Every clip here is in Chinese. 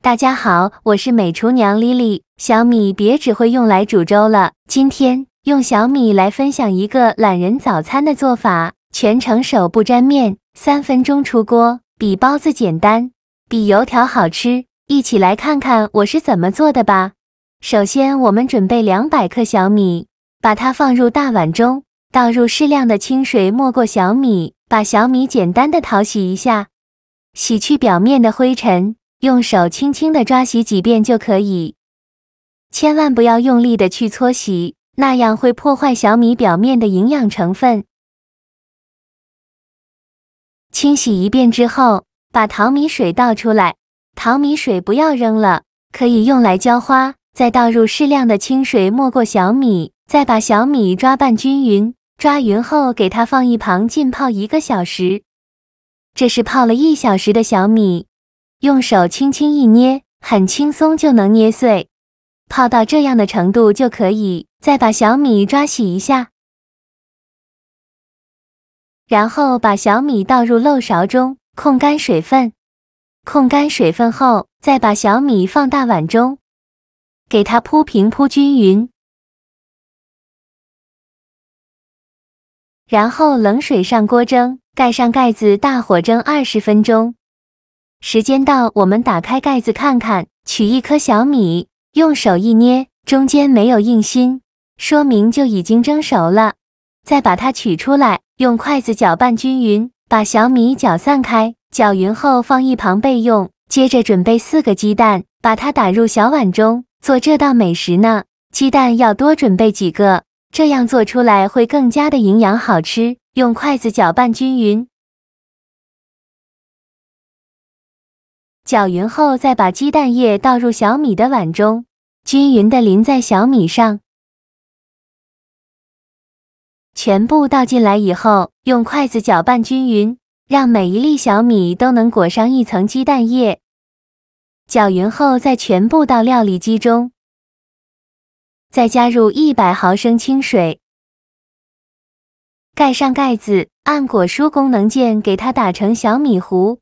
大家好，我是美厨娘 Lily。小米别只会用来煮粥了，今天用小米来分享一个懒人早餐的做法，全程手不沾面，3分钟出锅，比包子简单，比油条好吃。一起来看看我是怎么做的吧。首先，我们准备200克小米，把它放入大碗中，倒入适量的清水没过小米，把小米简单的淘洗一下，洗去表面的灰尘。用手轻轻地抓洗几遍就可以，千万不要用力的去搓洗，那样会破坏小米表面的营养成分。清洗一遍之后，把淘米水倒出来，淘米水不要扔了，可以用来浇花。再倒入适量的清水没过小米，再把小米抓拌均匀，抓匀后给它放一旁浸泡1个小时。这是泡了1小时的小米。用手轻轻一捏，很轻松就能捏碎，泡到这样的程度就可以。再把小米抓洗一下，然后把小米倒入漏勺中，控干水分。控干水分后，再把小米放大碗中，给它铺平铺均匀，然后冷水上锅蒸，盖上盖子，大火蒸20分钟。时间到，我们打开盖子看看，取1颗小米，用手一捏，中间没有硬心，说明就已经蒸熟了。再把它取出来，用筷子搅拌均匀，把小米搅散开，搅匀后放一旁备用。接着准备4个鸡蛋，把它打入小碗中。做这道美食呢，鸡蛋要多准备几个，这样做出来会更加的营养好吃。用筷子搅拌均匀。搅匀后，再把鸡蛋液倒入小米的碗中，均匀的淋在小米上。全部倒进来以后，用筷子搅拌均匀，让每一粒小米都能裹上一层鸡蛋液。搅匀后，再全部倒料理机中，再加入100毫升清水，盖上盖子，按果蔬功能键给它打成小米糊。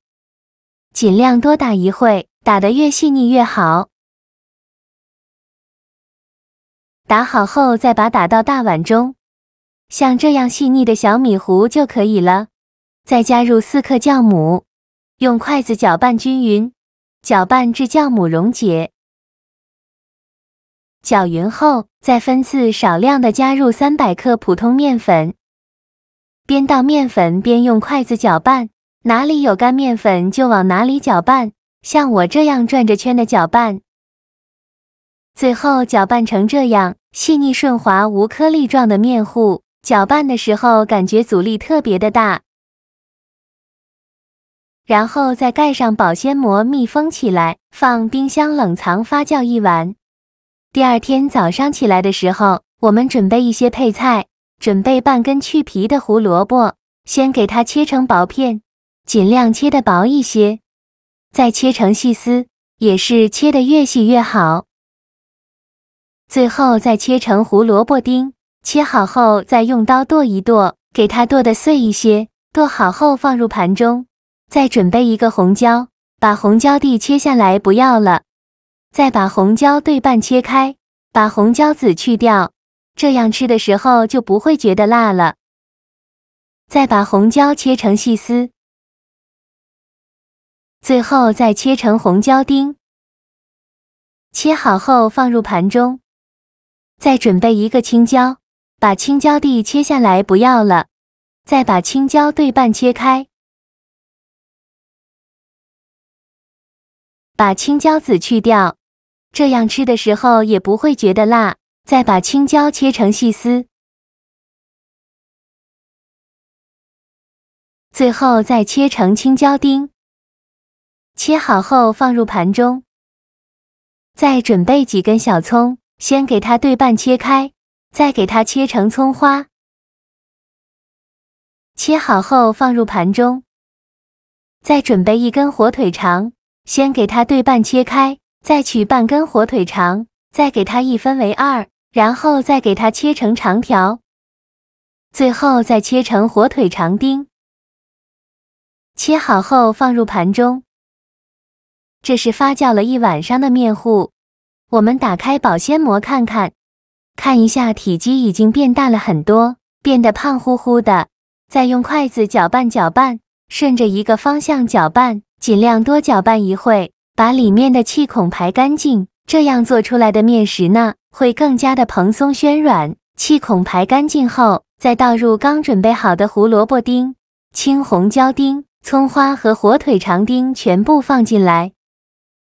尽量多打一会，打得越细腻越好。打好后再把打到大碗中，像这样细腻的小米糊就可以了。再加入4克酵母，用筷子搅拌均匀，搅拌至酵母溶解。搅匀后，再分次少量的加入300克普通面粉，边倒面粉边用筷子搅拌。哪里有干面粉就往哪里搅拌，像我这样转着圈的搅拌。最后搅拌成这样细腻顺滑无颗粒状的面糊，搅拌的时候感觉阻力特别的大。然后再盖上保鲜膜密封起来，放冰箱冷藏发酵1晚。第2天早上起来的时候，我们准备一些配菜，准备半根去皮的胡萝卜，先给它切成薄片。尽量切得薄一些，再切成细丝，也是切得越细越好。最后再切成胡萝卜丁，切好后再用刀剁一剁，给它剁得碎一些。剁好后放入盘中，再准备1个红椒，把红椒蒂切下来不要了，再把红椒对半切开，把红椒籽去掉，这样吃的时候就不会觉得辣了。再把红椒切成细丝。最后再切成红椒丁，切好后放入盘中。再准备1个青椒，把青椒蒂切下来不要了，再把青椒对半切开，把青椒籽去掉，这样吃的时候也不会觉得辣。再把青椒切成细丝，最后再切成青椒丁。切好后放入盘中，再准备几根小葱，先给它对半切开，再给它切成葱花。切好后放入盘中，再准备1根火腿肠，先给它对半切开，再取半根火腿肠，再给它1分为2，然后再给它切成长条，最后再切成火腿肠丁。切好后放入盘中。这是发酵了一晚上的面糊。我们打开保鲜膜看看，看一下体积已经变大了很多，变得胖乎乎的。再用筷子搅拌搅拌，顺着一个方向搅拌，尽量多搅拌一会，把里面的气孔排干净。这样做出来的面食呢，会更加的蓬松暄软。气孔排干净后，再倒入刚准备好的胡萝卜丁、青红椒丁、葱花和火腿肠丁全部放进来，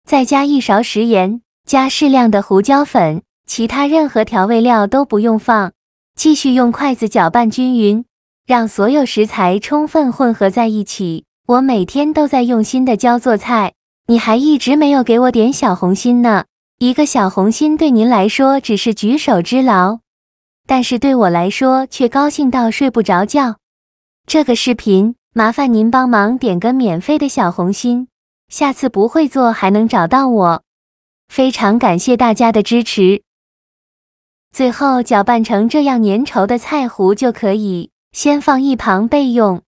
再加1勺食盐，加适量的胡椒粉，其他任何调味料都不用放。继续用筷子搅拌均匀，让所有食材充分混合在一起。我每天都在用心的教做菜，你还一直没有给我点小红心呢。一个小红心对您来说只是举手之劳，但是对我来说却高兴到睡不着觉。这个视频麻烦您帮忙点个免费的小红心，下次不会做还能找到我。非常感谢大家的支持。最后搅拌成这样粘稠的菜糊就可以，先放一旁备用。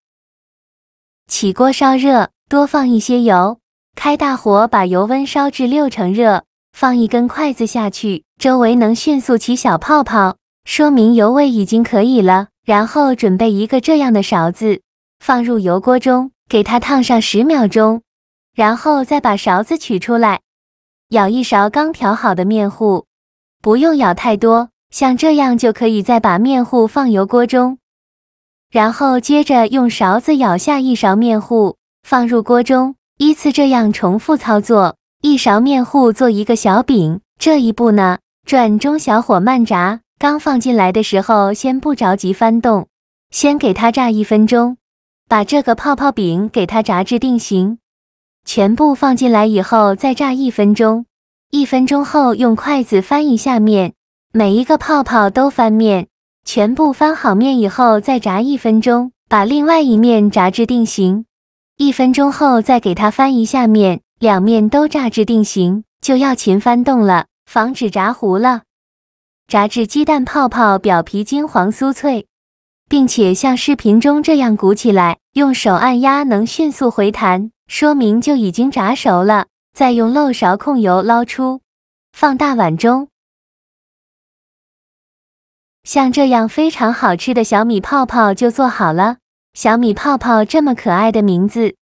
起锅烧热，多放一些油，开大火把油温烧至6成热，放一根筷子下去，周围能迅速起小泡泡，说明油味已经可以了。然后准备一个这样的勺子，放入油锅中，给它烫上10秒钟，然后再把勺子取出来，舀一勺刚调好的面糊，不用舀太多，像这样就可以再把面糊放油锅中，然后接着用勺子舀下1勺面糊，放入锅中，依次这样重复操作。1勺面糊做一个小饼，这一步呢，转中小火慢炸。刚放进来的时候，先不着急翻动，先给它炸1分钟，把这个泡泡饼给它炸至定型。全部放进来以后再炸1分钟，1分钟后用筷子翻一下面，每一个泡泡都翻面。全部翻好面以后再炸1分钟，把另外一面炸至定型。1分钟后再给它翻一下面，两面都炸至定型，就要勤翻动了，防止炸糊了。炸至鸡蛋泡泡表皮金黄酥脆，并且像视频中这样鼓起来，用手按压能迅速回弹，说明就已经炸熟了。再用漏勺控油捞出，放大碗中。像这样非常好吃的小米泡泡就做好了。小米泡泡这么可爱的名字，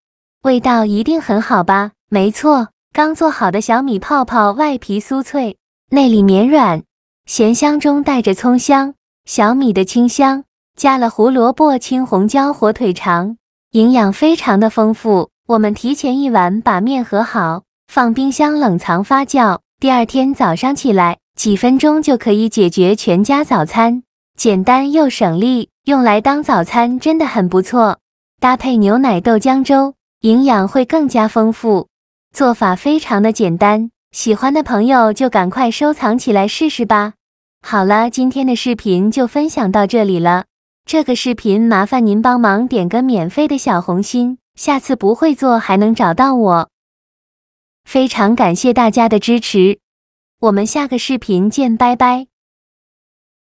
味道一定很好吧？没错，刚做好的小米泡泡外皮酥脆，内里绵软，咸香中带着葱香，小米的清香，加了胡萝卜、青红椒、火腿肠，营养非常的丰富。我们提前1晚把面和好，放冰箱冷藏发酵，第二天早上起来，几分钟就可以解决全家早餐，简单又省力，用来当早餐真的很不错。搭配牛奶豆浆粥，营养会更加丰富。做法非常的简单，喜欢的朋友就赶快收藏起来试试吧。好了，今天的视频就分享到这里了。这个视频麻烦您帮忙点个免费的小红心，下次不会做还能找到我。非常感谢大家的支持，我们下个视频见，拜拜。